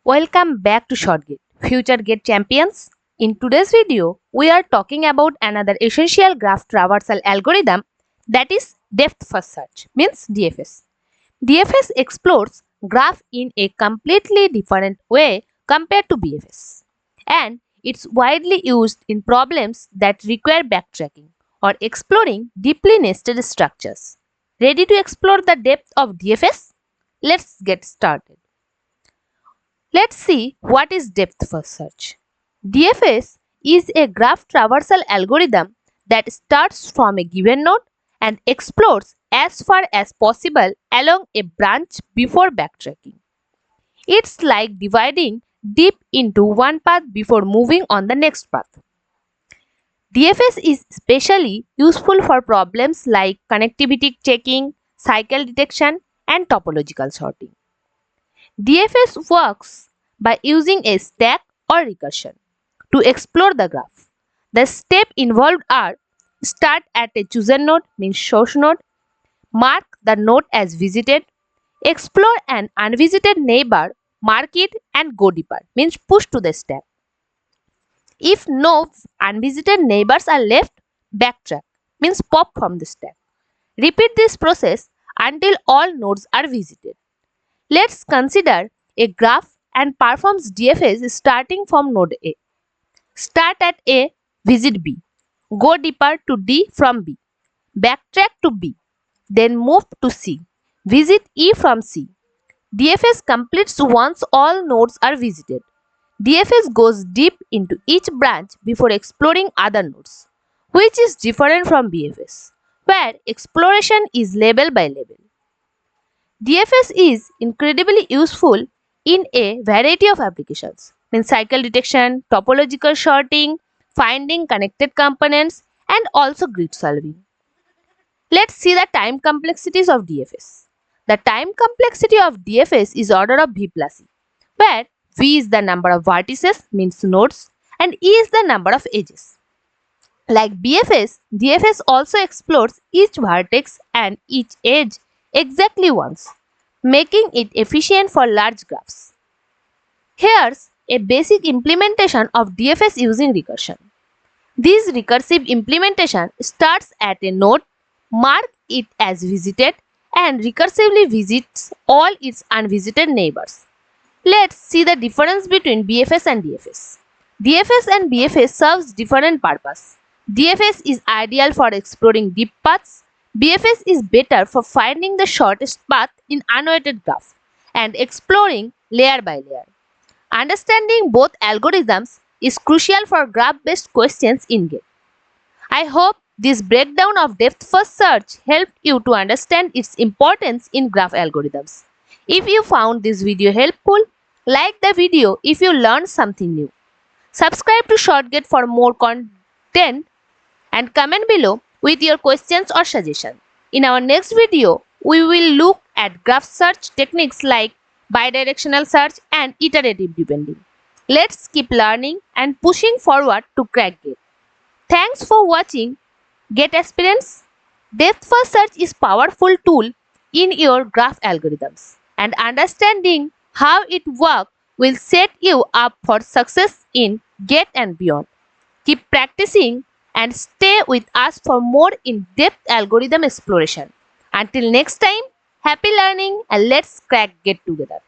Welcome back to ShortGate, Future Gate Champions. In today's video, we are talking about another essential graph traversal algorithm, that is depth first search, means DFS. DFS explores graph in a completely different way compared to BFS, and it's widely used in problems that require backtracking or exploring deeply nested structures. Ready to explore the depth of DFS? Let's get started. Let's see what is depth first search. DFS is a graph traversal algorithm that starts from a given node and explores as far as possible along a branch before backtracking. It's like dividing deep into one path before moving on the next path. DFS is especially useful for problems like connectivity checking, cycle detection, and topological sorting. DFS works by using a stack or recursion to explore the graph. The steps involved are: start at a chosen node, means source node, mark the node as visited, explore an unvisited neighbor, mark it and go deeper, means push to the stack. If no unvisited neighbors are left, backtrack, means pop from the stack. Repeat this process until all nodes are visited. Let's consider a graph and performs DFS starting from node A. Start at A, visit B. Go deeper to D from B. Backtrack to B. Then move to C. Visit E from C. DFS completes once all nodes are visited. DFS goes deep into each branch before exploring other nodes, which is different from BFS, where exploration is level by level. DFS is incredibly useful in a variety of applications, means cycle detection, topological sorting, finding connected components, and also grid solving. Let's see the time complexities of DFS. The time complexity of DFS is order of V plus E, where V is the number of vertices, means nodes, and E is the number of edges. Like BFS, DFS also explores each vertex and each edge exactly once, making it efficient for large graphs. Here's a basic implementation of DFS using recursion. This recursive implementation starts at a node, mark it as visited, and recursively visits all its unvisited neighbors. Let's see the difference between BFS and DFS. DFS and BFS serves different purposes. DFS is ideal for exploring deep paths. BFS is better for finding the shortest path in unweighted graph and exploring layer by layer. Understanding both algorithms is crucial for graph-based questions in GATE. I hope this breakdown of depth first search helped you to understand its importance in graph algorithms. If you found this video helpful, like the video if you learned something new. Subscribe to ShortGate for more content and comment below with your questions or suggestions. In our next video, we will look at graph search techniques like bidirectional search and iterative depending. Let's keep learning and pushing forward to crack GATE. Thanks for watching GATE aspirants. Depth first search is a powerful tool in your graph algorithms, and understanding how it works will set you up for success in GATE and beyond. Keep practicing and stay with us for more in-depth algorithm exploration. Until next time, happy learning and let's crack GATE together.